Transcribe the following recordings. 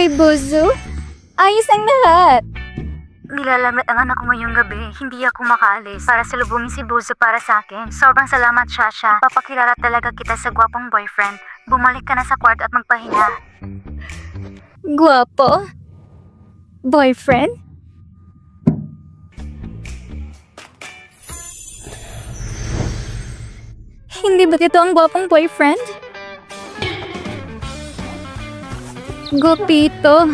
Hoy, Bozo! Ayos ang lahat! Nilalamit ang anak ko ngayong gabi. Hindi ako makaalis para salubungin si Bozo para sa akin. Sobrang salamat, Shasha. Papakilala talaga kita sa gwapong boyfriend. Bumalik ka na sa kwarto at magpahinga. Guwapo? Boyfriend? Hindi ba ito ang gwapong boyfriend? Gupito.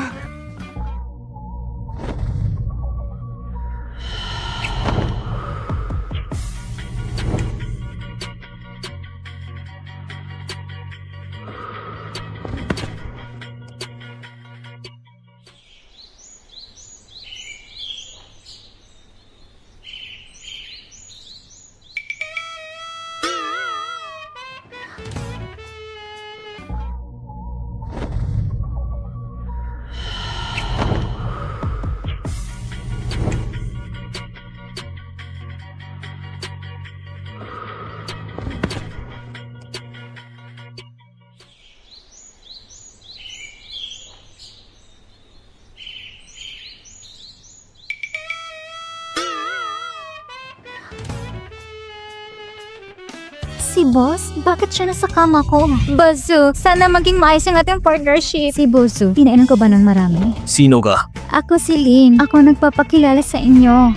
Si Boss? Bakit siya nasa kama ko? Bozo, sana maging maayos ang ating partnership. Si Bozo, kinainan ko ba ng marami? Sino ka? Ako si Lynn. Ako nagpapakilala sa inyo.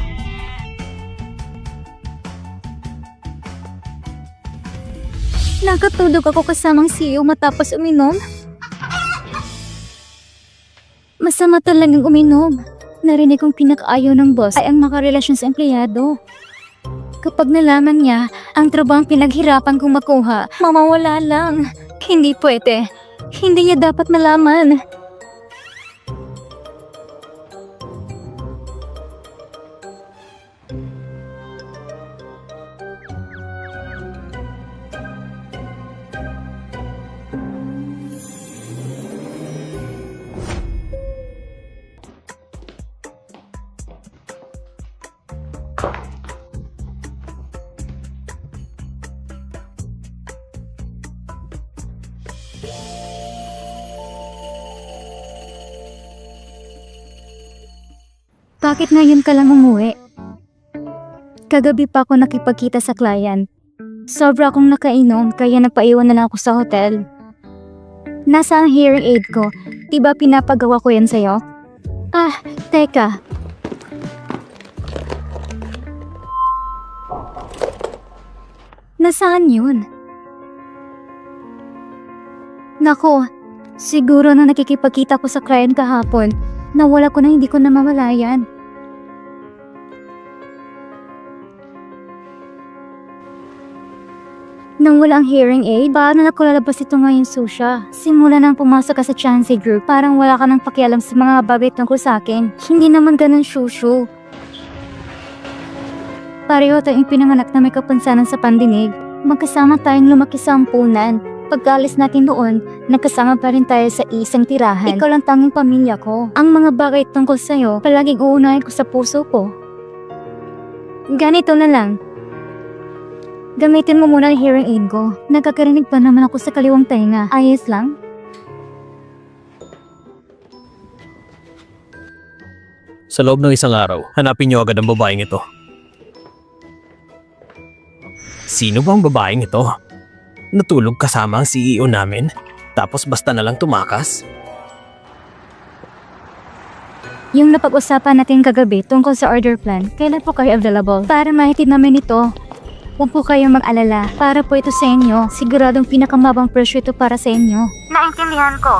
Nakatulog ako kasamang CEO matapos uminom. Masama talagang uminom. Narinig kong pinakaayaw ng boss ay ang makarelasyon sa empleyado. Kapag nalaman niya ang trabahong pinaghirapan kong makuha, mamawala lang. Hindi pwede. Hindi niya dapat malaman. Bakit ngayon ka lang umuwi? Kagabi pa ako nakipagkita sa client. Sobra akong nakainom kaya nagpaiwan na lang ako sa hotel. Nasa ang hearing aid ko? Diba pinapagawa ko yan sa'yo? Teka. Nasaan yun? Nako, siguro na nakikipagkita ko sa client kahapon, nawala ko na hindi ko namamalayan. Nang walang hearing aid, paano na ko lalabas ito ngayon, Susha? Simula nang pumasok ka sa Chansey Group, parang wala ka nang pakialam sa mga bagay tungkol sa akin. Hindi naman ganun, Shushu. Pareho tayong pinanganak na may kapansanan sa pandinig. Magkasama tayong lumaki sa ampunan. Pagkaalis natin doon, nagkasama pa rin tayo sa isang tirahan. Ikaw lang tanging pamilya ko. Ang mga bagay tungkol sa'yo, palaging uunahin ko sa puso ko. Ganito na lang. Gamitin mo muna ang hearing aid ko. Nagkakarinig pa naman ako sa kaliwang tenga. Ayos lang? Sa loob ng isang araw, hanapin niyo agad ang babaeng ito. Sino bang babaeng ito? Natulog kasama ang CEO namin, tapos basta na lang tumakas? Yung napag-usapan natin kagabi tungkol sa order plan, kailan po kayo available? Para mahitid namin ito. Huwag po kayong mag-alala. Para po ito sa inyo. Siguradong pinakamabang presyo ito para sa inyo. Naintindihan ko.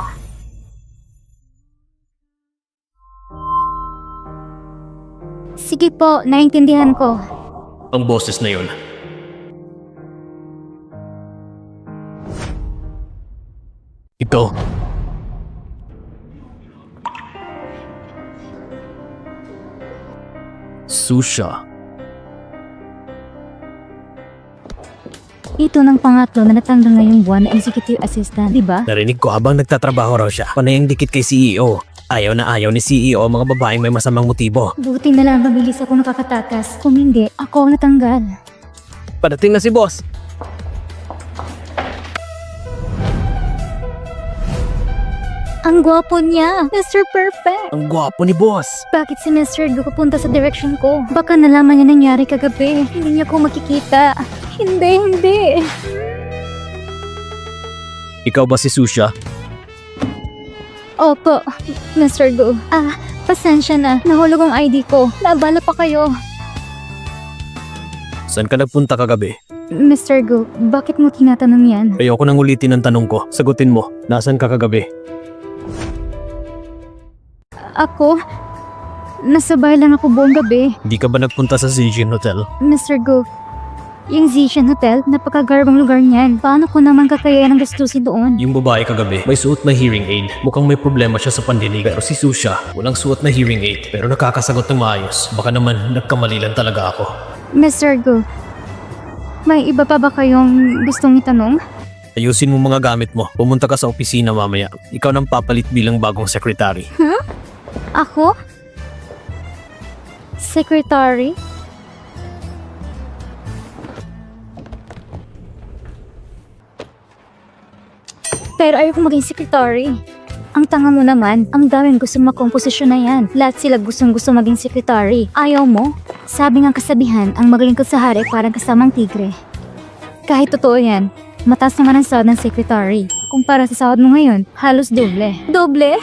Sige po, naintindihan ko. Ang boses na yun. Ito. Susha. Ito ng pangatlo na natanggal ngayong buwan na executive assistant, di ba? Narinig ko habang nagtatrabaho raw siya. Panay ang dikit kay CEO. Ayaw na ayaw ni CEO ang mga babaeng may masamang motibo. Buti na lang mabilis ako nakakatakas. Kung hindi, ako ang natanggal. Padating na si boss. Ang gwapo niya. Mr. Perfect. Ang gwapo ni boss. Bakit si Mr. Gu pupunta sa direction ko? Baka nalaman niya nangyari kagabi. Hindi niya ko makikita. Hindi. Ikaw ba si Susha? Opo, Mr. Gu. Pasensya na. Nahulog ang ID ko. Naabala pa kayo. Saan ka nagpunta kagabi? Mr. Gu, bakit mo tinatanong yan? Ayoko nang ulitin ang tanong ko. Sagutin mo, nasaan ka kagabi? Ako? Nasa bahay lang ako buong gabi. Hindi ka ba nagpunta sa Zijin Hotel? Mr. Gu, yung Zishan Hotel, napakagarbang lugar niyan. Paano ko naman kakayanan ng gastusin doon? Yung babae kagabi, may suot na hearing aid. Mukhang may problema siya sa pandinig. Pero si Susha, walang suot na hearing aid. Pero nakakasagot ng maayos. Baka naman nagkamali lang talaga ako. Mr. Gu, may iba pa ba kayong gustong itanong? Ayusin mo mga gamit mo. Pumunta ka sa opisina mamaya. Ikaw nang papalit bilang bagong sekretary. Ako? Secretary? Pero ayoko maging secretary. Ang tanga mo naman, ang daming gusto makomposisyon na yan. Lahat sila gustong-gusto maging secretary. Ayaw mo? Sabi ng kasabihan, ang magaling sa hari parang kasamang tigre. Kahit totoo yan, mataas naman ang sahod ng secretary. Kumpara sa sahod mo ngayon, halos doble. Doble?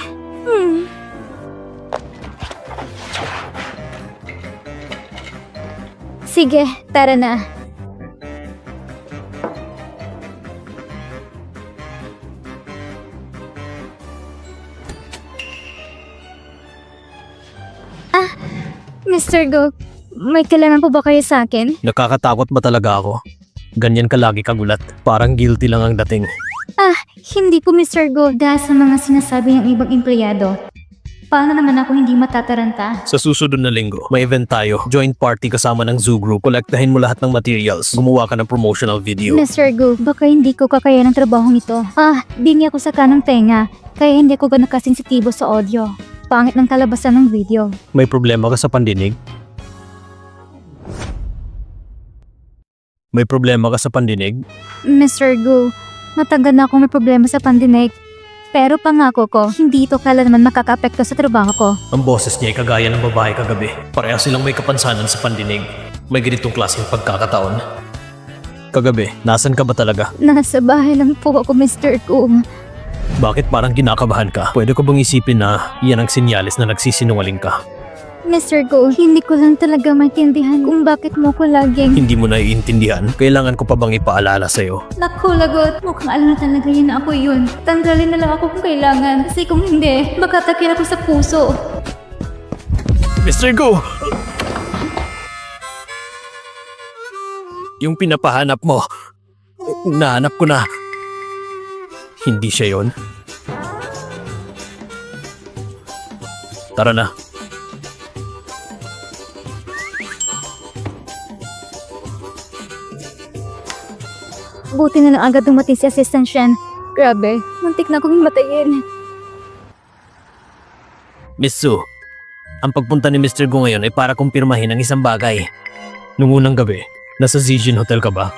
Sige, tara na. Mr. Go, may kailangan po ba kayo sa akin? Nakakatakot ba talaga ako? Ganyan ka lagi kagulat. Parang guilty lang ang dating. Hindi po Mr. Go dahil sa mga sinasabi ng ibang empleyado. Paano naman ako hindi matataranta? Sa susunod na linggo, may event tayo. Joint party kasama ng Zoo Group. Kolektahin mo lahat ng materials. Gumawa ka ng promotional video. Mr. Go, baka hindi ko kakaya ng trabahong ito. Bingi ako sa kanang tenga, kaya hindi ko ganun kasensitibo sa audio. Pangit ng kalabasan ng video. May problema ka sa pandinig? May problema ka sa pandinig? Mr. Go, matagal na akong may problema sa pandinig. Pero pangako ko, hindi ito kailanman makaka-apekto sa trabaho ko. Ang boses niya ay kagaya ng babae kagabi. Pareha silang may kapansanan sa pandinig. May ganitong klaseng pagkakataon. Kagabi, nasan ka ba talaga? Nasa bahay lang po ako, Mr. Go. Bakit parang kinakabahan ka? Pwede ko bang isipin na yan ang sinyalis na nagsisinungaling ka? Mr. Go, hindi ko lang talaga maintindihan kung bakit mo ko laging... Hindi mo naiintindihan? Kailangan ko pa bang ipaalala sa'yo? Naku, lagot. Mukhang alam na talaga yun na ako yun. Tanggalin na lang ako kung kailangan. Kasi kung hindi, magkatakin ako sa puso. Mr. Go! Yung pinapahanap mo, nahanap ko na. Hindi siya yon. Tara na. Buti na lang agad dumating si Assistant Shen. Grabe, muntik na akong matayin. Miss Sue, ang pagpunta ni Mr. Go ngayon ay para kumpirmahin ang isang bagay. Nung unang gabi, nasa Zijin Hotel ka ba?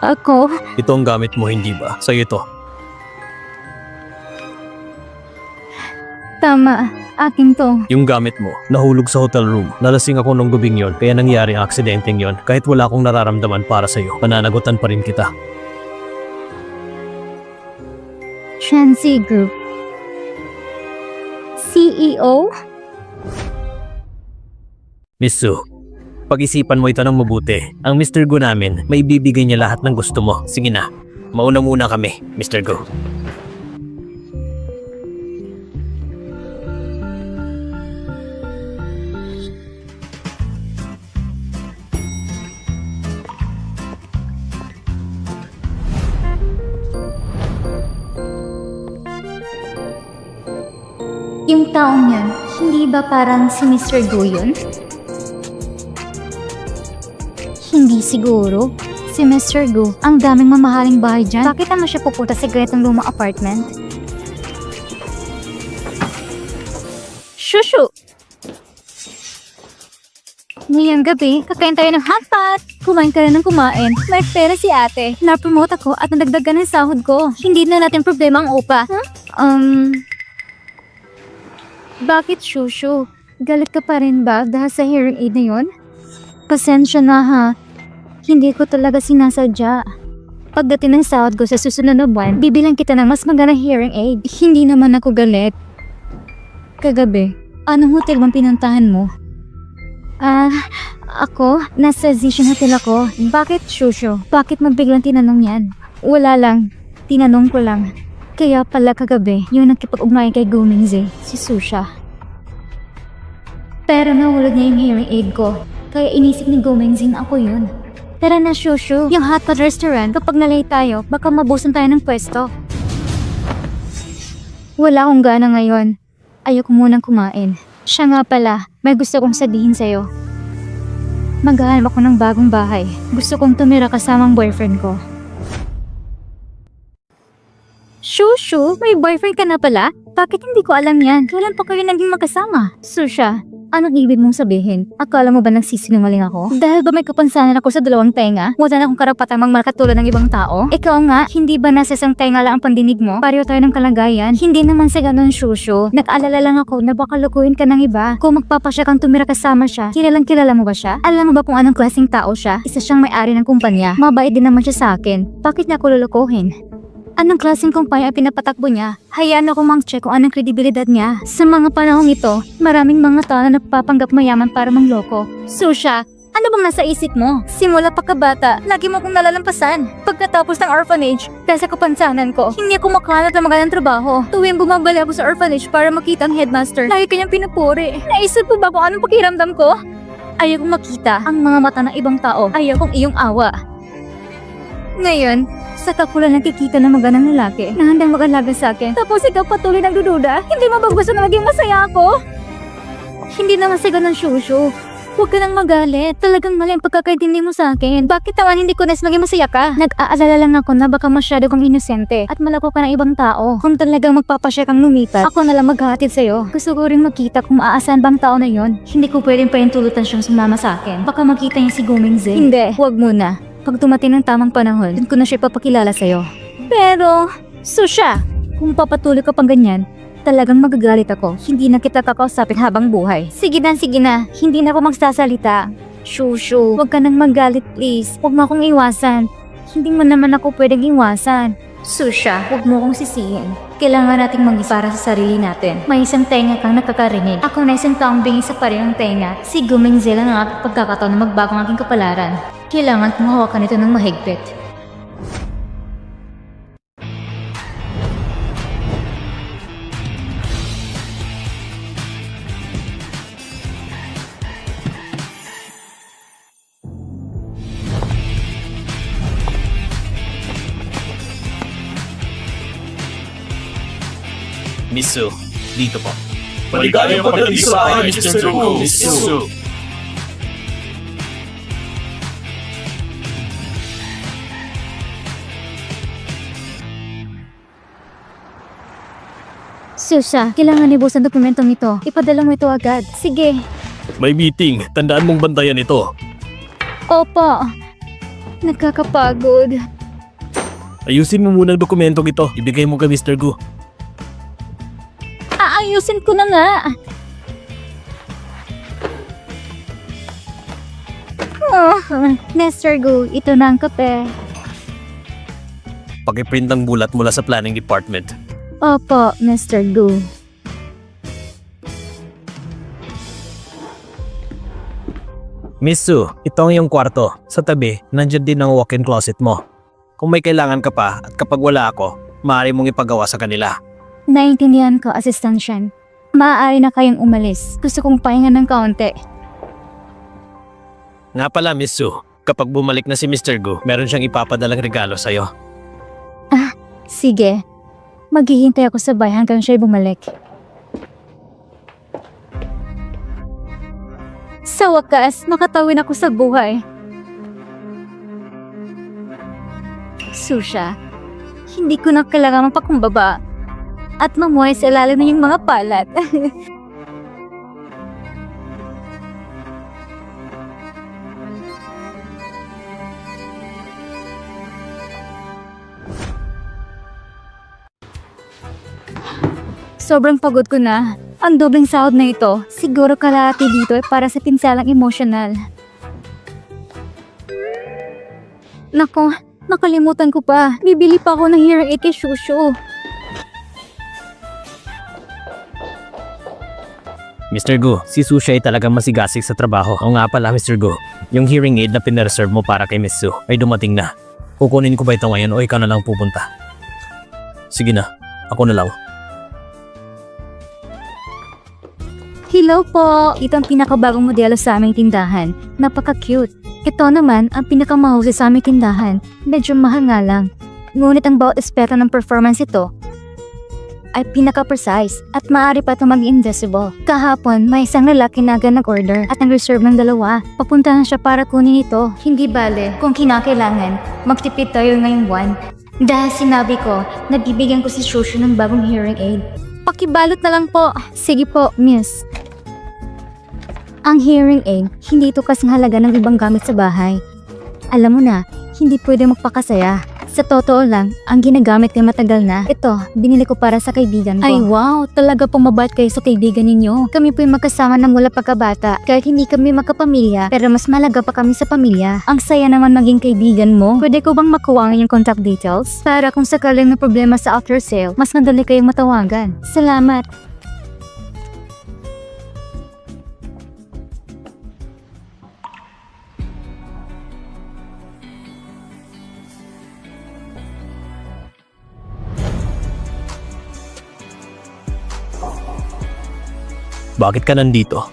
Ako? Ito ang gamit mo, hindi ba? Sa'yo ito. Tama, akin to. Yung gamit mo, nahulog sa hotel room. Nalasing ako nung gabing yon, kaya nangyari ang aksidenteng yon. Kahit wala akong nararamdaman para sa'yo, pananagutan pa rin kita. Shanxi Group. CEO? Miss Sue, pag-isipan mo ito ng mabuti. Ang Mr. Go namin, may bibigay niya lahat ng gusto mo. Sige na, mauna muna kami, Mr. Go. Yung taong yan, hindi ba parang si Mr. Go yun? Hindi siguro. Si Mr. Go, ang daming mamahaling bahay dyan. Bakit naman siya pupunta sa ganitong lumang apartment? Shushu! Ngayong gabi, kakain tayo ng hotpot. Kumain ka rin ng kumain. May pera si ate. Na-promote ako at nadagdagan ng sahod ko. Hindi na natin problema ang upa. Bakit, Shushu? Galit ka pa rin ba dahil sa hearing aid na yon? Pasensya na ha. Hindi ko talaga sinasadya. Pagdating ng sahod ko sa susunod na buwan, bibilang kita ng mas magandang hearing aid. Hindi naman ako galit. Kagabi, anong hotel bang pinuntahan mo? Ako? Nasa Zishan Hotel ako. Bakit, Shushu? Bakit mo biglang tinanong yan? Wala lang. Tinanong ko lang. Kaya pala kagabi, yung nakipag-ugnayan kay Gomingze, si Susha. Pero nahulog niya yung hearing aid ko. Kaya inisip ni Gomingze na ako yun. Tara na, Shushu. Yung hotpot restaurant, kapag nalay tayo, baka mabusan tayo ng pwesto. Wala akong gana ngayon. Ayoko munang kumain. Siya nga pala, may gusto kong sabihin sa'yo. Maghahanap ako ng bagong bahay. Gusto kong tumira kasamang boyfriend ko. Shushu, may boyfriend ka na pala? Bakit hindi ko alam yan? Kailan pa kayo naging magkasama? Susha, anong ibig mong sabihin? Akala mo ba nagsisinungaling ako? Dahil ba may kapansanan ako sa dalawang tenga? Wala na akong karapatang magmarkatulad ng ibang tao? Ikaw nga, hindi ba nasa isang tenga lang ang pandinig mo? Pareho tayo ng kalagayan. Hindi naman sa ganun, Shushu. Nag-alala lang ako na baka lukuhin ka ng iba. Kung magpapasya kang tumira kasama siya, kilalang kilala mo ba siya? Alam mo ba kung anong klaseng tao siya? Isa siyang may-ari ng kumpanya. Mabait din naman siya sa akin. Bakit niya ako lulukuhin? Anong klaseng kumpanya ang pinapatakbo niya? Hayaan ako mang-check kung anong kredibilidad niya. Sa mga panahong ito, maraming mga tao na nagpapanggap mayaman para mangloko. Susha, ano bang nasa isip mo? Simula pagkabata, lagi mo kong nalalampasan. Pagkatapos ng orphanage, dahil sa kapansanan ko, hindi ako makahanap ng magandang trabaho. Tuwing bumabali ako sa orphanage para makita ang headmaster, lagi kanyang pinupuri. Naisip mo ba kung anong pakiramdam ko? Ayaw kong makita ang mga mata ng ibang tao. Ayaw kong iyong awa. Ngayon, saka ko lang nakikita ng magandang lalaki na handang mag-alaga sa akin. Tapos ikaw patuloy nagdududa. Hindi mo ba gusto na maging masaya ako? Hindi naman sa ganun, Shushu. Huwag ka nang magalit. Talagang mali ang pagkakaintindi mo sa akin. Bakit naman hindi ko maging masaya ka? Nag-aalala lang ako na baka masyado kang inosente at malako ka ng ibang tao. Kung talagang magpapasya kang lumipat, ako na lang maghahatid sa'yo. Gusto ko rin makita kung maaasahan bang tao na yon. Hindi ko pwedeng pahintulutan siyang sumama sa akin. Baka makita niya si Gomingze. Hindi, huwag muna. Pag dumating ng tamang panahon, dun ko na siya ipapakilala sa'yo. Pero, Susha, kung papatuloy ka pang ganyan, talagang magagalit ako. Hindi na kita kakausapin habang buhay. Sige na. Hindi na ako magsasalita. Shushu, huwag ka nang magalit please. Huwag mo akong iwasan. Hindi mo naman ako pwedeng iwasan. Susha, huwag mo akong sisihin. Kailangan nating mag-isa para sa sarili natin. May isang tenga kang nakakarinig. Ako na isang taong bingi sa parehong tenga. Si Gomingze lang ang aking pagkakataon na magbago ang aking kapalaran. Kailangan kong hawakan ito ng mahigpit. Miss Su, dito po. Maligayang pagdating sa akin, Mr. Go, Miss Su. Susha, kailangan ibusan dokumentong ito. Ipadala mo ito agad. Sige. May meeting. Tandaan mong bantayan ito. Opo. Nakakapagod. Ayusin mo muna ang dokumentong ito. Ibigay mo kay Mr. Gu. Aayusin ko na nga. Mr. Gu, ito na ang kape. Pakiprint ang bulat mula sa planning department. Opo, Mr. Gu. Miss Su, ito ang iyong kwarto. Sa tabi, nandiyan din ang walk-in closet mo. Kung may kailangan ka pa at kapag wala ako, maaari mong ipagawa sa kanila. Naintindihan ko, Assistant Shen. Maaari na kayong umalis. Gusto kong pahinga ng kaunti. Nga pala, Miss Su, kapag bumalik na si Mr. Gu, meron siyang ipapadalang regalo sa'yo. Sige. Maghihintay ako sa bahay hanggang siya'y bumalik. Sa wakas, nakatawin ako sa buhay. Susha, hindi ko na kailangan mapakumbaba at mamuhay sa ilalim ng iyong mga palat. Sobrang pagod ko na. Ang dobling sahod na ito, siguro kalahati dito ay para sa pinsalang emosyonal. Nako, nakalimutan ko pa. Bibili pa ako ng hearing aid kay Shushu. Mr. Gu, si Susha ay talagang masigasig sa trabaho. Oo nga pala, Mr. Gu. Yung hearing aid na pinreserve mo para kay Miss Su ay dumating na. Kukunin ko ba ito ngayon o ikaw na lang pupunta? Sige na, ako na lang. Hello po! Ito ang pinakabagong modelo sa aming tindahan. Napaka-cute. Ito naman ang pinakamahusay sa aming tindahan. Medyo mahal nga lang. Ngunit ang bawat aspeto ng performance ito ay pinaka-precise at maaari pa ito mag-invisible. Kahapon, may isang lalaki na agad nag-order at nag-reserve ng 2. Papuntahan siya para kunin ito. Hindi bale, kung kinakailangan, magtipid tayo ngayong buwan. Dahil sinabi ko, nabibigyan ko si Shushu ng bagong hearing aid. Pakibalot na lang po. Sige po, miss. Ang hearing aid, hindi ito kasing halaga ng ibang gamit sa bahay. Alam mo na, hindi pwede magpakasaya. Sa totoo lang, ang ginagamit ko matagal na. Ito, binili ko para sa kaibigan ko. Ay wow, talaga pong mabait kayo sa kaibigan ninyo. Kami po'y magkasama na mula pagkabata. Kahit hindi kami magkapamilya, pero mas malaga pa kami sa pamilya. Ang saya naman maging kaibigan mo. Pwede ko bang makuha ang iyong contact details? Para kung sakaling may problema sa after sale, mas madali kayong matawagan. Salamat. Bakit ka nandito?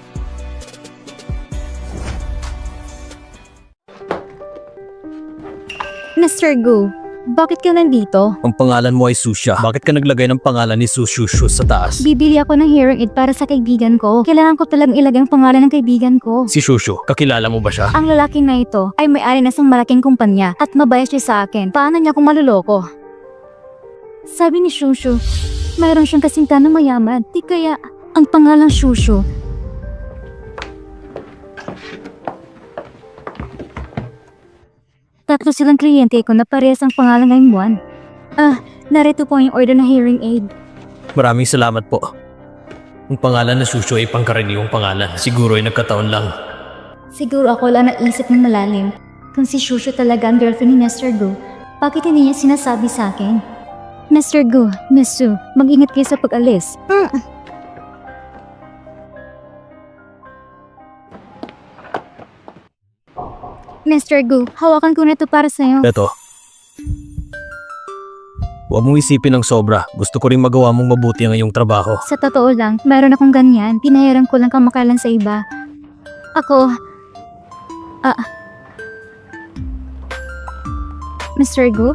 Mr. Gu, bakit ka nandito? Ang pangalan mo ay Susha. Bakit ka naglagay ng pangalan ni Sushushu sa taas? Bibili ako ng hearing aid para sa kaibigan ko. Kailangan ko talagang ilagay ang pangalan ng kaibigan ko. Si Shushu, kakilala mo ba siya? Ang lalaking na ito ay may-ari na isang malaking kumpanya at mabait siya sa akin. Paano niya akong maluloko? Sabi ni Shushu, mayroon siyang kasintahan na mayaman. Di kaya ang pangalang Shushu. Tatlo silang kliyente ko na parehas ang pangalan ngayong buwan. Narito po yung order ng hearing aid. Maraming salamat po. Ang pangalan na Shushu ay pangkaraniwang pangalan. Siguro ay nagkataon lang. Siguro ako lang naisip ng malalim. Kung si Shushu talaga ang girlfriend ni Mr. Gu, bakit hindi niya sinasabi sa akin? Mr. Gu, Miss Su, mag-ingat kayo sa pag-alis. Mr. Gu, hawakan ko na ito para sa'yo. Eto. Huwag mong isipin ng sobra. Gusto ko rin magawa mong mabuti ang iyong trabaho. Sa totoo lang, mayroon akong ganyan. Pinahiram ko lang kamakalan sa iba. Ako... Mr. Gu?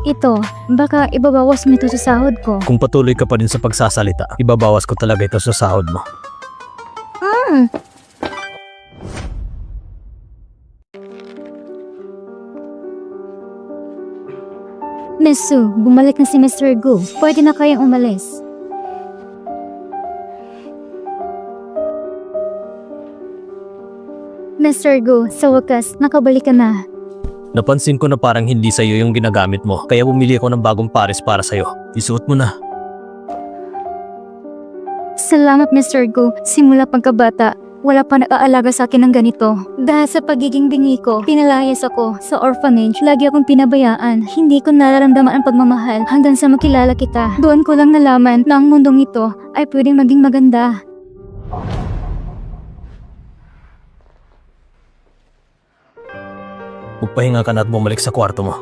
Ito, baka ibabawas mo ito sa sahod ko. Kung patuloy ka pa rin sa pagsasalita, ibabawas ko talaga ito sa sahod mo. Miss Su, bumalik na si Mr. Gu. Pwede na kayong umalis. Mr. Gu, sa wakas, nakabalik ka na. Napansin ko na parang hindi sa'yo yung ginagamit mo, kaya bumili ako ng bagong pares para sa'yo. Isuot mo na. Salamat Mr. Gu. Simula pagkabata, wala pa nag-aalaga sa akin ng ganito. Dahil sa pagiging bingi ko, pinalayas ako. Sa orphanage, lagi akong pinabayaan. Hindi ko nararamdaman ang pagmamahal hanggang sa makilala kita. Doon ko lang nalaman na ang mundong ito ay pwedeng maging maganda. Magpahinga ka na at bumalik sa kwarto mo.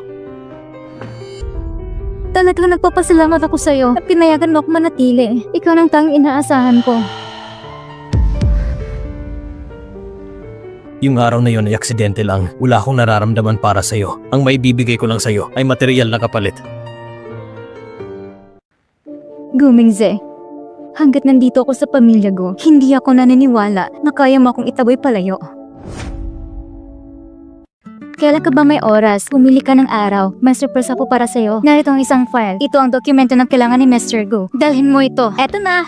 Talagang nagpapasalamat ako sa'yo at pinayagan mo ako manatili. Ikaw ang tanging inaasahan ko. Yung araw na yon ay aksidente lang. Wala akong nararamdaman para sa'yo. Ang maibibigay ko lang sa'yo ay material na kapalit. Gumingze, hanggat nandito ako sa pamilya ko, hindi ako naniniwala na kaya mo akong itaboy palayo. Kailan ka ba may oras? Pumili ka ng araw. May surprise ako para sa'yo. Narito ang isang file. Ito ang dokumento na kailangan ni Mr. Gu. Dalhin mo ito. Eto na!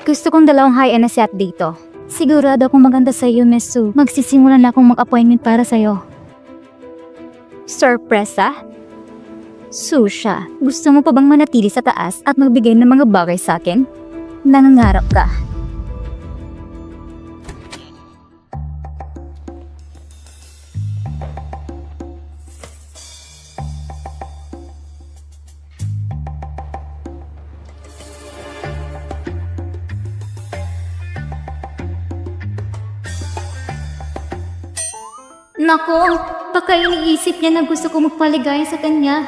Gusto kong 2 high-end na set dito. Sigurado akong maganda sa iyo, Miss Su. Magsisimula na akong mag-appointment para sa iyo. Sorpresa? Susha, gusto mo pa bang manatili sa taas at magbigay ng mga bagay sa akin? Nangangarap ka. Nako, baka iniisip niya na gusto ko magpaligaya sa kanya.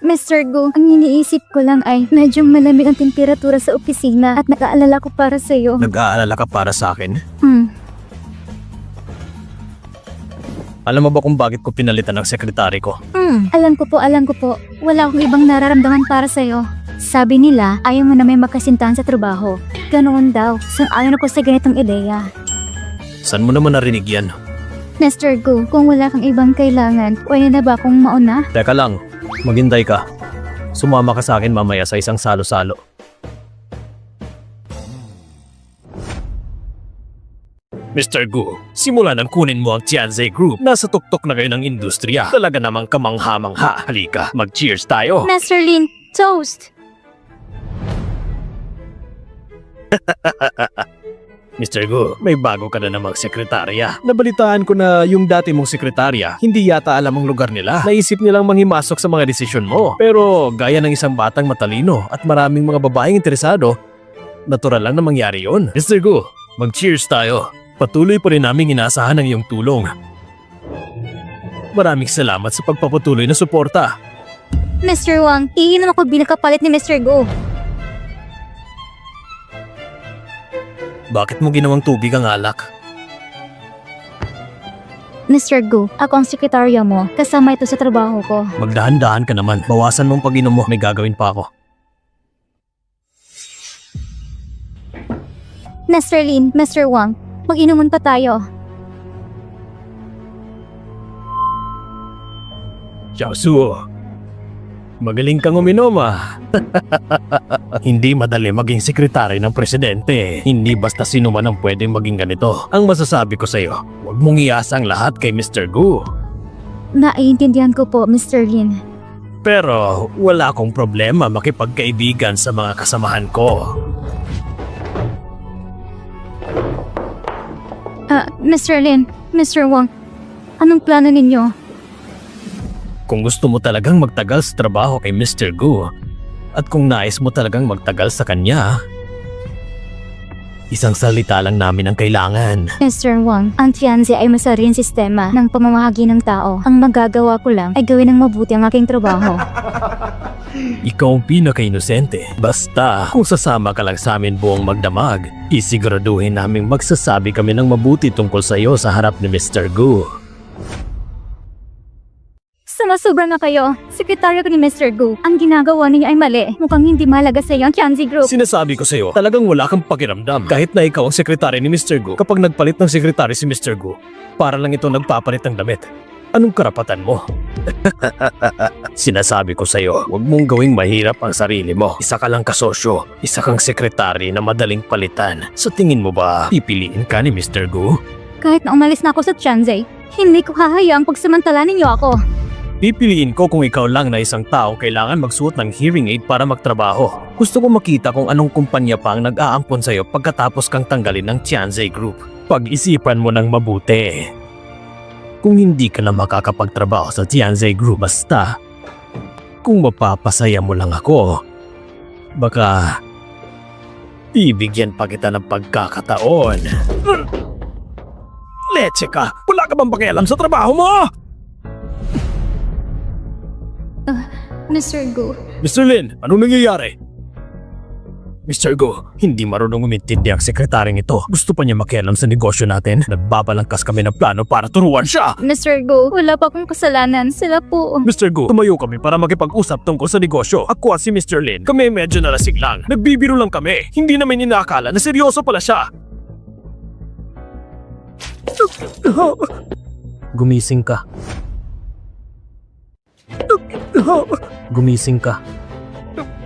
Mr. Go, ang iniisip ko lang ay medyo malamig ang temperatura sa opisina at nakaalala ko para sa'yo. Nag-aalala ka para sa akin? Alam mo ba kung bakit ko pinalitan ng sekretary ko? Alam ko po. Wala akong ibang nararamdaman para sa'yo. Sabi nila, ayaw mo na may makasintahan sa trabaho. Ganoon daw. Sang-ayon ako sa ganitong ideya. Saan mo naman narinig yan? Mr. Go, kung wala kang ibang kailangan, pwede na ba akong mauna? Teka lang, maghintay ka. Sumama ka sa akin mamaya sa isang salo-salo. Mr. Gu, simula nang kunin mo ang Tianze Group, nasa tuktok na kayo ng industriya. Talaga namang kamangha-mangha. Halika, mag-cheers tayo. Mr. Lin, toast! Mr. Gu, may bago ka na namang sekretarya. Nabalitaan ko na yung dati mong sekretarya, hindi yata alam ang lugar nila. Naisip nilang manghimasok sa mga desisyon mo. Pero gaya ng isang batang matalino at maraming mga babaeng interesado, natural lang na mangyari yun. Mr. Gu, mag-cheers tayo. Patuloy pa rin naming inaasahan ang iyong tulong. Maraming salamat sa pagpapatuloy na suporta. Mr. Wang, iinom ako bilang kapalit ni Mr. Go. Bakit mo ginawang tubig ang alak? Mr. Go, ako ang sekretarya mo. Kasama ito sa trabaho ko. Magdahan-dahan ka naman. Bawasan mong pag-inom mo. May gagawin pa ako. Mr. Lin, Mr. Wang, mag-inuman pa tayo. Xiaosu, magaling kang uminom ah. Hindi madali maging sekretary ng presidente. Hindi basta sino man ang pwedeng maging ganito. Ang masasabi ko sa'yo, huwag mong iasa ang lahat kay Mr. Gu. Naiintindihan ko po, Mr. Lin. Pero wala akong problema makipagkaibigan sa mga kasamahan ko. Mr. Lin, Mr. Wang, anong plano ninyo? Kung gusto mo talagang magtagal sa trabaho kay Mr. Gu, at kung nais mo talagang magtagal sa kanya, isang salita lang namin ang kailangan. Mr. Wang, ang Tianze ay masaring sistema ng pamamahagi ng tao. Ang magagawa ko lang ay gawin ng mabuti ang aking trabaho. Ikaw ang pinaka-inosente. Basta, kung sasama ka lang sa amin buong magdamag, isiguraduhin naming magsasabi kami ng mabuti tungkol sa iyo sa harap ni Mr. Gu. Sumasobra na kayo. Sekretaryo ko ni Mr. Gu. Ang ginagawa niya ay mali. Mukhang hindi mahalaga sa iyo ang Tianze Group. Sinasabi ko sa iyo, talagang wala kang pakiramdam. Kahit na ikaw ang sekretary ni Mr. Gu, kapag nagpalit ng sekretary si Mr. Gu, para lang ito nagpapalit ng damit. Anong karapatan mo? Sinasabi ko sa iyo, huwag mong gawing mahirap ang sarili mo. Isa ka lang kasosyo, isa kang sekretary na madaling palitan. Sa tingin mo ba, pipiliin ka ni Mr. Gu? Kahit na umalis na ako sa Tianze, hindi ko hahayaang pagsamantala ninyo ako. Pipiliin ko kung ikaw lang na isang taong kailangan magsuot ng hearing aid para magtrabaho. Gusto ko makita kung anong kumpanya pa ang nag-aampon sa'yo pagkatapos kang tanggalin ng Tianze Group. Pag-isipan mo ng mabuti. Kung hindi ka na makakapagtrabaho sa Tianze Group, basta kung mapapasaya mo lang ako, baka bibigyan pa kita ng pagkakataon. Leche ka! Wala ka bang pakialam sa trabaho mo? Mr. Gu, Mr. Lin, anong nangyayari? Mr. Gu, hindi marunong umintindi ang sekretaryong ito. Gusto pa niya makialam sa negosyo natin. Nagbabalangkas kami ng plano para turuan siya. Mr. Gu, wala pa akong kasalanan. Sila po. Mr. Gu, tumayo kami para makipag-usap tungkol sa negosyo. Ako at si Mr. Lin, kami medyo nalasing lang. Nagbibiro lang kami. Hindi namin inaakala na seryoso pala siya. Gumising ka. Gumising ka.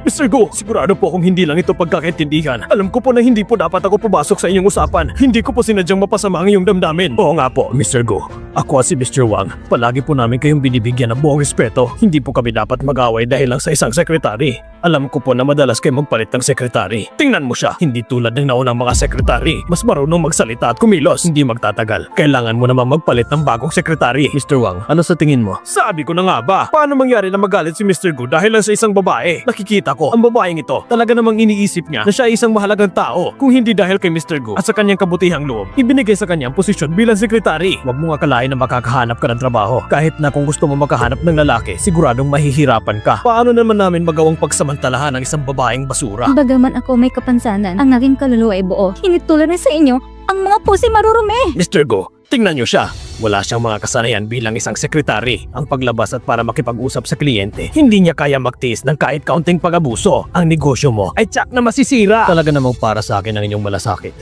Mr. Go, sigurado po kung hindi lang ito pagkakaintindihan. Alam ko po na hindi po dapat ako pumasok sa inyong usapan. Hindi ko po sinadyang mapasama ang iyong damdamin. Oo nga po, Mr. Go. Ako si Mr. Wang. Palagi po namin kayong binibigyan ng buong respeto. Hindi po kami dapat mag-away dahil lang sa isang sekretary. Alam ko po na madalas kayo magpalit ng sekretary. Tingnan mo siya, hindi tulad ng naunang mga sekretary. Mas marunong magsalita at kumilos. Hindi magtatagal. Kailangan mo naman magpalit ng bagong sekretary. Mr. Wang, ano sa tingin mo? Sabi ko na nga ba, paano mangyari na magalit si Mr. Gu dahil lang sa isang babae? Nakikita ko, ang babaeng ito, talaga namang iniisip niya na siya ay isang mahalagang tao. Kung hindi dahil kay Mr. Gu at sa kanyang kabutihang loob, ibinigay sa kanyang posisyon bilang sekretary. Huwag mo akalain na makakahanap ka ng trabaho. Kahit na kung gusto mo makahanap ng lalaki, siguradong mahihirapan ka. Paano naman namin magawang pagsamantalahan ng isang babaeng basura? Bagaman ako may kapansanan, ang aking kaluluwa ay buo. Hindi tulad na sa inyo, ang mga pusi marurumi. Mr. Go, tingnan niyo siya. Wala siyang mga kasanayan bilang isang sekretary. Ang paglabas at para makipag-usap sa kliyente, hindi niya kaya magtiis ng kahit kaunting pag-abuso. Ang negosyo mo ay tsak na masisira. Talaga namang para sa akin ang inyong malasakit.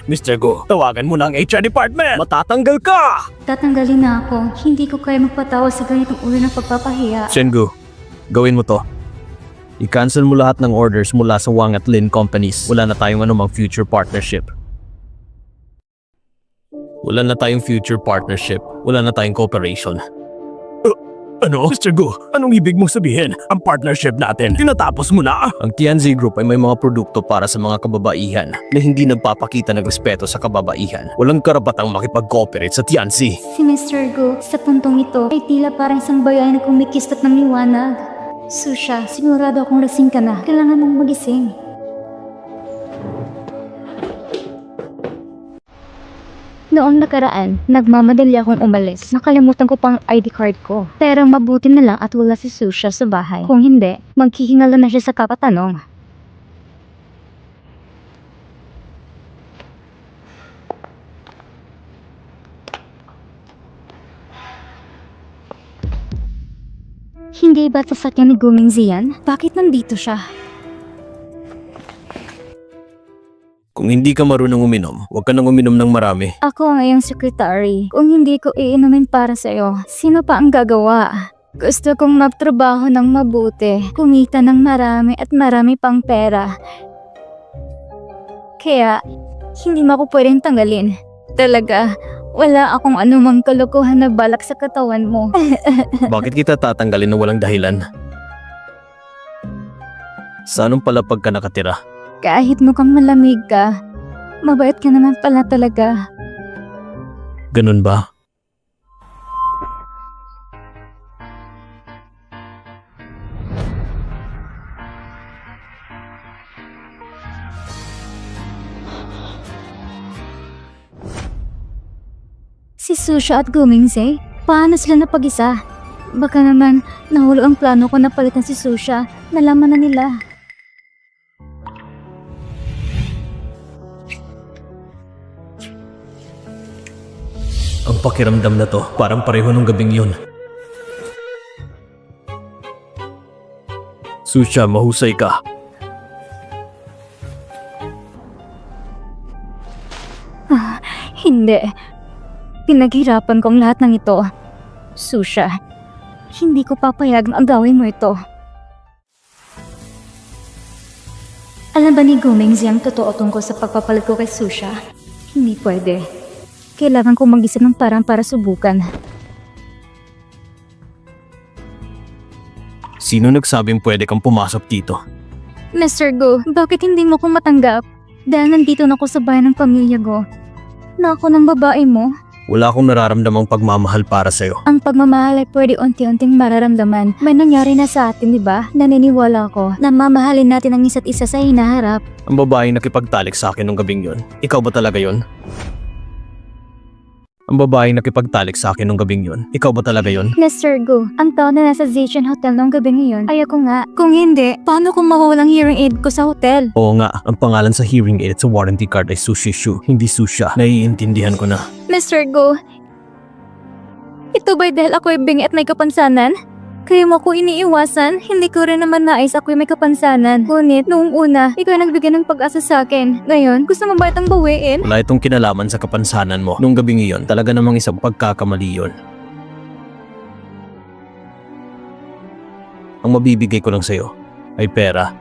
Mr. Go, tawagan mo na ang HR department. Matatanggal ka! Tatanggalin na ako. Hindi ko kaya magpatawa sa ganitong uri ng pagpapahiya. Shengu, gawin mo to. I-cancel mo lahat ng orders mula sa Wang at Lin companies. Wala na tayong anumang future partnership. Wala na tayong future partnership. Wala na tayong cooperation. Ano? Mr. Gu, anong ibig mong sabihin? Ang partnership natin, tinatapos mo na? Ang Tianzi Group ay may mga produkto para sa mga kababaihan na hindi nagpapakita ng respeto sa kababaihan. Walang karapatang makipag-cooperate sa Tianzi. Si Mr. Gu, sa puntong ito, ay tila parang isang bayan na kumikistat ng liwanag. Susha, sigurado akong lasing ka na. Kailangan mong magising. Noong nakaraan, nagmamadali akong umalis. Nakalimutan ko pang ID card ko. Pero mabuti na lang at wala si Susha sa bahay. Kung hindi, magkihingala na siya sa kapatanong. Hindi ba sasakyan ni Guming Zian? Bakit nandito siya? Kung hindi ka marunong uminom, huwag ka nang uminom ng marami. Ako ang iyong secretary. Kung hindi ko iinumin para sa'yo, sino pa ang gagawa? Gusto kong magtrabaho ng mabuti, kumita ng marami at marami pang pera. Kaya, hindi mo ako pwedeng tanggalin. Talaga, wala akong anumang kalokohan na balak sa katawan mo. Bakit kita tatanggalin na walang dahilan? Sa anong palapag ka nakatira? Kahit mukhang malamig ka, mabait ka naman pala talaga. Ganun ba? Si Susha at Gumingze, paano sila napag-isa? Baka naman nahulo ang plano ko na palitan si Susha, nalaman na nila. Ang pakiramdam na to, parang pareho nung gabing yun. Susha, mahusay ka. Hindi. Pinaghirapan kong lahat ng ito. Susha, hindi ko papayag na agawin mo ito. Alam ba ni Gumingzi ang totoo tungkol sa pagpapalit ko kay Susha? Hindi pwede. Kailangan kong mag-isip ng parang para subukan. Sino nagsabing pwede kang pumasok dito? Mr. Go, bakit hindi mo ko matanggap? Dahil nandito na ako sa bahay ng pamilya ko. Na ako ng babae mo. Wala akong nararamdamang pagmamahal para sa'yo. Ang pagmamahal ay pwede unti-unting mararamdaman. May nangyari na sa atin, di ba? Naniniwala ako na mamahalin natin ang isa't isa sa hinaharap. Ang babaeng nakipagtalik sa akin nung gabing yun, ikaw ba talaga yun? Ang babaeng nakipagtalik sa akin nung gabing yun, ikaw ba talaga yun? Mr. Gu, ang tao na nasa Zichin Hotel noong gabi ngayon ay ako nga. Kung hindi, paano kung mawawalang hearing aid ko sa hotel? Oo nga, ang pangalan sa hearing aid at sa warranty card ay Sushi Shu, hindi Susha. Naiintindihan ko na. Mr. Gu, ito ba'y dahil ako ay bingi at may kapansanan? Kaya mo ako iniiwasan, hindi ko rin naman nais ako'y may kapansanan. Ngunit, noong una, ikaw ang nagbigay ng pag-asa sa akin. Ngayon, gusto mo ba itong bawiin? Wala itong kinalaman sa kapansanan mo. Nung gabing iyon, talaga namang isang pagkakamali yun. Ang mabibigay ko lang sa'yo ay pera.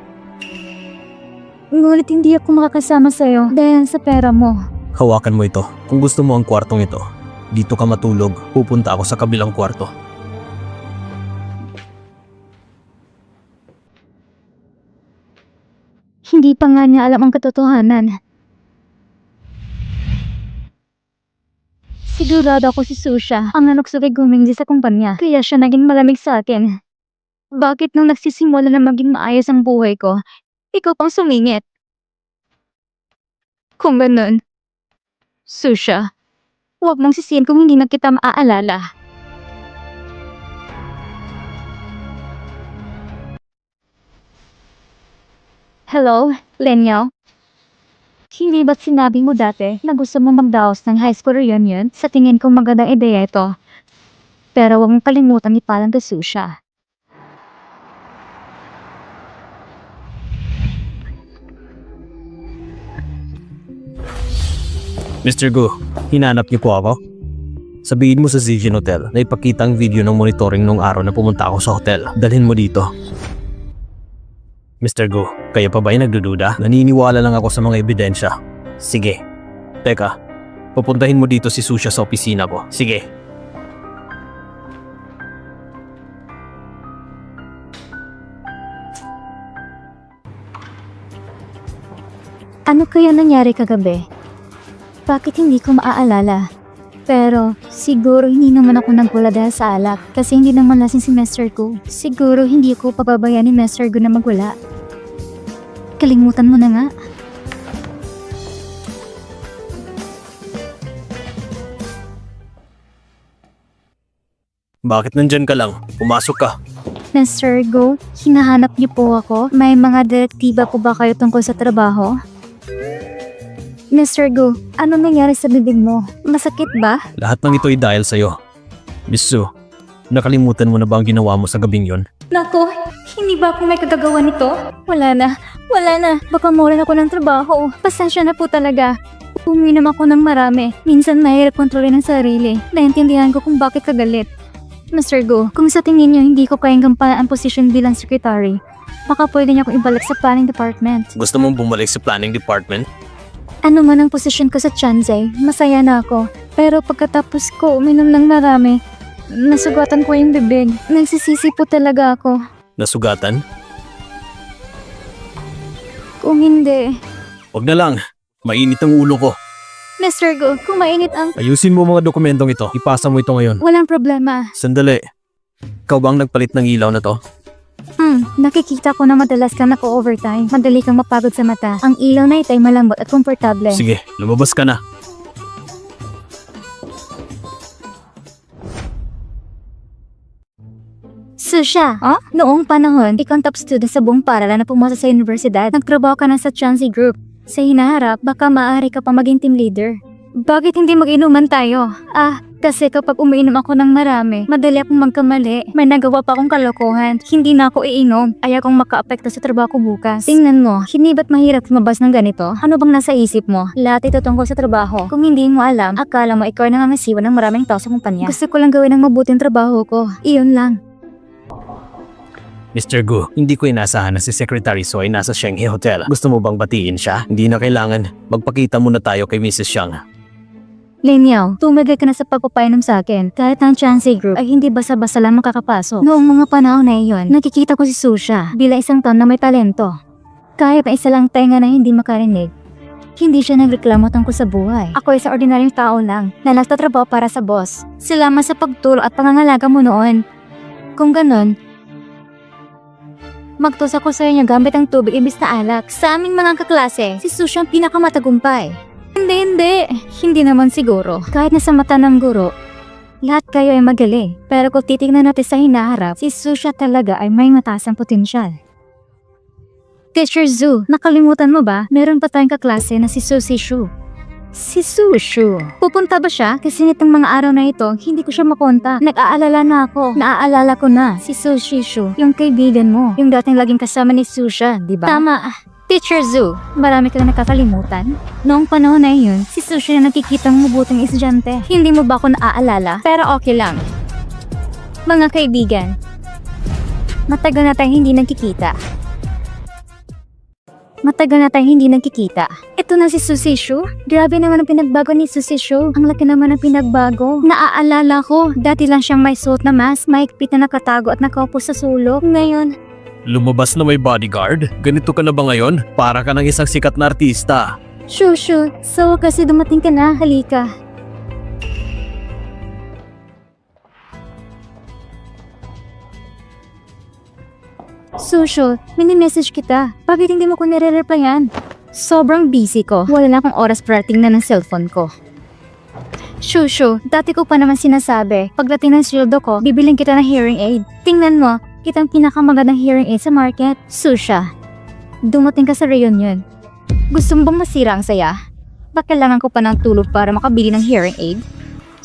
Ngunit hindi ako makakasama sa'yo dahil sa pera mo. Hawakan mo ito. Kung gusto mo ang kwartong ito, Dito ka matulog. Pupunta ako sa kabilang kwarto. Hindi pa nga niya alam ang katotohanan. Sigurado ako si Susha ang nanuksugay guminggi sa kumpanya, kaya siya naging malamig sa akin. Bakit nung nagsisimula na maging maayos ang buhay ko, ikaw pang sumingit? Kung ganun, Susha, huwag mong sisihin kung hindi na kita maaalala. Hello, Lenyo? Hindi ba't sinabi mo dati na gusto mo magdaos ng high school reunion? Sa tingin ko magandang ideya ito. Pero huwag mong kalimutan ipalang kay Susha. Mr. Gu, hinanap niyo po ako? Sabihin mo sa Zijin Hotel na ipakita ang video ng monitoring nung araw na pumunta ako sa hotel. Dalhin mo dito. Mr. Gu, kayo pa ba ay nagdududa? Naniniwala lang ako sa mga ebidensya. Sige. Teka, pupuntahin mo dito si Susha sa opisina ko. Sige. Ano kaya nangyari kagabi? Bakit hindi ko maaalala? Pero siguro hindi naman ako nagwala dahil sa alak kasi hindi naman lasing si Mr. Gu. Siguro hindi ko pababayaan ni Mr. Gu na magwala. Kalimutan mo na nga. Bakit nandyan ka lang? Pumasok ka. Mr. Gu, hinahanap niyo po ako? May mga direktiba po ba kayo tungkol sa trabaho? Mr. Gu, ano nangyari sa bibig mo? Masakit ba? Lahat ng ito ay dahil sa'yo. Miss Su, nakalimutan mo na ba ang ginawa mo sa gabing yon? Nako, hindi ba ako may kagagawa nito? Wala na. Baka mawalan ako ng trabaho. Pasensya na po talaga. Uminom ako ng marami. Minsan mahirap kontrolin ang sarili. Naintindihan ko kung bakit kagalit. Mr. Gu, kung sa tingin niyo hindi ko kayang gampanan ang posisyon bilang secretary, baka pwede niyo akong ibalik sa planning department. Gusto mong bumalik sa planning department? Ano man ang posisyon ko sa Chansey, masaya na ako. Pero pagkatapos ko uminom ng marami, nasugatan ko yung bibig. Nagsisisi po talaga ako. Nasugatan? Kung hindi, Wag na lang. Mainit ang ulo ko. Mr. Gu, kung mainit ang... Ayusin mo mga dokumentong ito. Ipasa mo ito ngayon. Walang problema. Sandali. Ikaw ba ang nagpalit ng ilaw na to? Nakikita ko na madalas kang nako-overtime. Madali kang mapagod sa mata. Ang ilaw na ito ay malambot at komportable. Sige, lumabas ka na. Susha, noong panahon, ikaw ang top student sa buong paaralan na pumasok sa universidad. Nagtrabaho ka na sa Chansey Group. Sa hinaharap, baka maaari ka pa maging team leader. Bakit hindi mag-inuman tayo? Kasi kapag umiinom ako ng marami, madali akong magkamali. May nagawa pa akong kalokohan. Hindi na ako iinom. Ayaw kong makaapekto sa trabaho ko bukas. Tingnan mo, hindi ba't mahirap lumabas ng ganito? Ano bang nasa isip mo? Lahat ito tungkol sa trabaho. Kung hindi mo alam, akala mo ikaw ay nangangasiwa ng maraming tao sa kumpanya. Gusto ko lang gawin ang mabuting trabaho ko. Iyon lang. Mr. Gu, hindi ko inasahan na si Secretary So ay nasa Shanghai Hotel. Gusto mo bang batiin siya? Hindi na kailangan. Magpakita muna tayo kay Mrs. Xiang. Linyao, tumigil ka na sa pagpapainom sa akin. Kahit ang Chansey Group ay hindi basa-basa lang makakapasok. Noong mga panahon na iyon, nakikita ko si Susha bilang isang taon na may talento. Kahit na isa lang tenga na hindi makarinig, hindi siya nagreklamo tungkol sa buhay. Ako ay isang ordinaryong tao lang na nagtatrabaho para sa boss. Salamat sa pagtulong at pangangalaga mo noon. Kung ganon, magtusa ko sa inyo gamit ang tubig imbis na alak. Sa aming mga kaklase, si Susha ang pinakamatagumpay. Hindi naman siguro. Kahit nasa mata ng guro, lahat kayo ay magaling. Pero kung titignan natin sa hinaharap, si Susha talaga ay may mataas ang potensyal. Teacher Zhu, nakalimutan mo ba? Meron pa tayong kaklase na si Susie Shu. Si Sushu. Pupunta ba siya? Kasi nitong mga araw na ito, hindi ko siya makontak. Nag-aalala na ako. Naaalala ko na. Si Susie Shu, yung kaibigan mo. Yung dating laging kasama ni Susha, di ba? Tama. Teacher Zhu, marami kang nakakalimutan. Noong panahon na iyon, si Susha na nakikitang mabuting estudyante. Hindi mo ba ako naaalala? Pero okay lang. Mga kaibigan, matagal na tayong hindi nagkikita. Matagal na tayong hindi nagkikita. Ito na si Susie Shu. Grabe naman ang pinagbago ni Susie Shu. Ang laki naman ang pinagbago. Naaalala ko, dati lang siyang may suot na mask, maikpit na nakatago at nakaupo sa sulok. Ngayon, Lumabas na may bodyguard? Ganito ka na ba ngayon? Para ka ng isang sikat na artista. Shu, so kasi dumating ka na, halika. Susho, mini-message kita. Bakit hindi mo ko nire-replyan? Sobrang busy ko. Wala na akong oras para tingnan ng cellphone ko. Shushu, dati ko pa naman sinasabi, pagdating ng sweldo ko, bibiling kita ng hearing aid. Tingnan mo, kitang pinakamagandang hearing aid sa market. Susha, dumating ka sa reunion. Gusto mo bang masira ang saya? Bakit kailangan ko pa ng tulog para makabili ng hearing aid?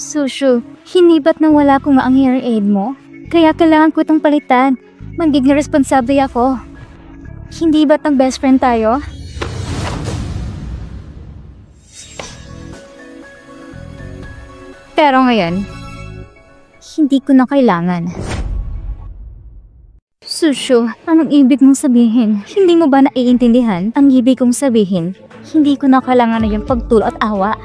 Sushu, hindi ba't nang wala ko nga ang hearing aid mo? Kaya kailangan ko itong palitan. Magiging responsable ako. Hindi ba't ng best friend tayo? Pero ngayon, hindi ko na kailangan. Sushu, anong ibig mong sabihin? Hindi mo ba naiintindihan ang ibig kong sabihin? Hindi ko na kailangan na yung pagtulong at awa.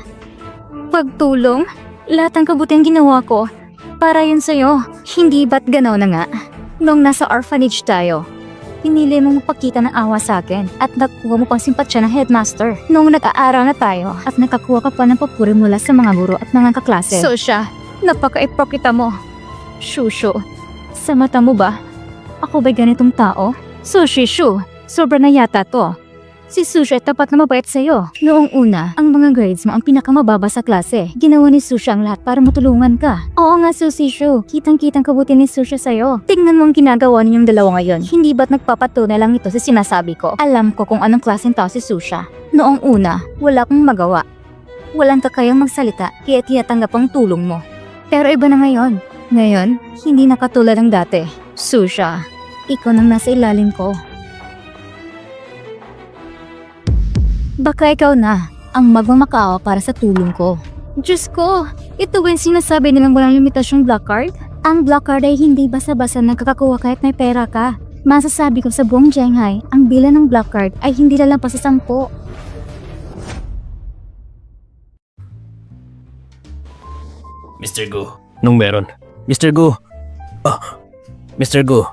Pagtulong? Lahat ng kabutihan ginawa ko para yun sa'yo. Hindi ba't ganaw na nga? Nung nasa orphanage tayo, pinili mong magpakita ng awa sa akin at nakuha mo pang simpatsya ng headmaster. Nung nag-aaral na tayo at nakakuha ka pa ng papuri mula sa mga guro at mga kaklase. So siya, napaka-iprokita mo. Shushu, sa mata mo ba? Ako ba'y ganitong tao? Sushi Shu, sobra na yata to. Si Sushi ay tapat na mabait sa'yo. Noong una, ang mga grades mo ang pinakamababa sa klase. Ginawa ni Sushi ang lahat para matulungan ka. Oo nga, Sushi Shu. Kitang-kitang kabuti ni Sushi sa'yo. Tingnan mo ang ginagawa ninyong dalawa ngayon. Hindi ba't nagpapatunay lang ito sa sinasabi ko? Alam ko kung anong klaseng tao si Sushi. Noong una, wala kong magawa. Walang kakayang magsalita, kaya tinatanggap ang tulong mo. Pero iba na ngayon. Ngayon, hindi na katulad ng dati. Sushi, ikaw nang nasa ilalim ko. Baka ikaw na ang magmamakaawa para sa tulong ko. Diyos ko, ito ba yung sinasabi nilang walang limitasyong black card? Ang black card ay hindi basa-basa nagkakakuha kahit may pera ka. Masasabi ko sa buong Shanghai, ang bilang ng black card ay hindi lalampas sa 10. Mr. Gu. Nung meron. Mr. Gu. Mr. Gu.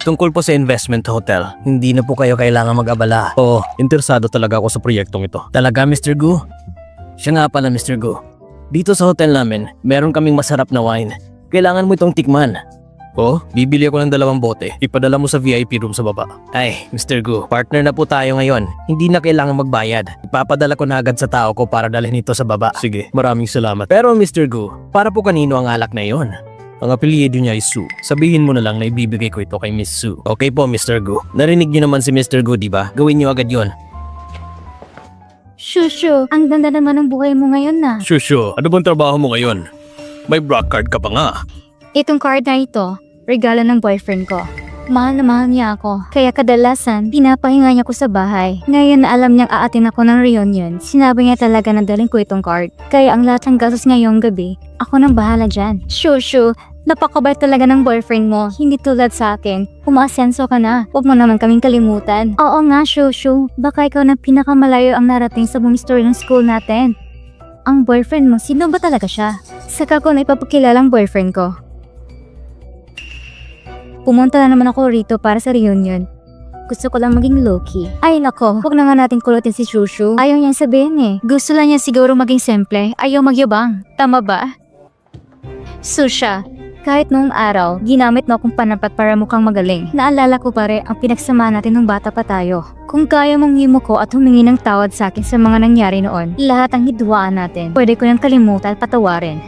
Tungkol po sa investment hotel, hindi na po kayo kailangan mag-abala. Oo, interesado talaga ako sa proyektong ito. Talaga, Mr. Gu? Siya nga pala, Mr. Gu. Dito sa hotel namin, meron kaming masarap na wine. Kailangan mo itong tikman. Oh, bibili ako ng 2 bote. Ipadala mo sa VIP room sa baba. Ay, Mr. Gu, partner na po tayo ngayon. Hindi na kailangan magbayad. Ipapadala ko na agad sa tao ko para dalhin ito sa baba. Sige, maraming salamat. Pero Mr. Gu, para po kanino ang alak na iyon? Ang apelyido niya ay Su. Sabihin mo na lang na ibibigay ko ito kay Miss Su. Okay po, Mr. Gu. Narinig niyo naman si Mr. Gu, di ba? Gawin niyo agad yon. Shushu, ang ganda naman ng buhay mo ngayon na. Shushu, ano bang trabaho mo ngayon? May black card ka pa nga. Itong card na ito, regalo ng boyfriend ko. Mahal na mahal niya ako. Kaya kadalasan, pinapahinga niya ko sa bahay. Ngayon na alam niyang aatin ako ng reunion, sinabi niya talaga na dalhin ko itong card. Kaya ang lahat ng gastos ngayong gabi, ako nang bahala dyan. Shushu, napakabait talaga ng boyfriend mo. Hindi tulad sa akin. Umaasenso ka na. Huwag mo naman kaming kalimutan. Oo nga, Shushu. Baka ikaw na pinakamalayo ang narating sa buong story ng school natin. Ang boyfriend mo, sino ba talaga siya? Saka ko na ipapakilala ang boyfriend ko. Pumunta na naman ako rito para sa reunion. Gusto ko lang maging low-key. Ay nako, huwag na nga natin kulutin si Shushu. Ayaw niyang sabihin eh. Gusto lang niya siguro maging simple. Ayaw magyabang. Tama ba? Susha, kahit noong araw, ginamit mo akong panapat para mukhang magaling. Naalala ko pare ang pinagsama natin nung bata pa tayo. Kung kaya mong himuko at humingi ng tawad sa akin sa mga nangyari noon, lahat ang hidwaan natin, pwede ko nang kalimutan at patawarin.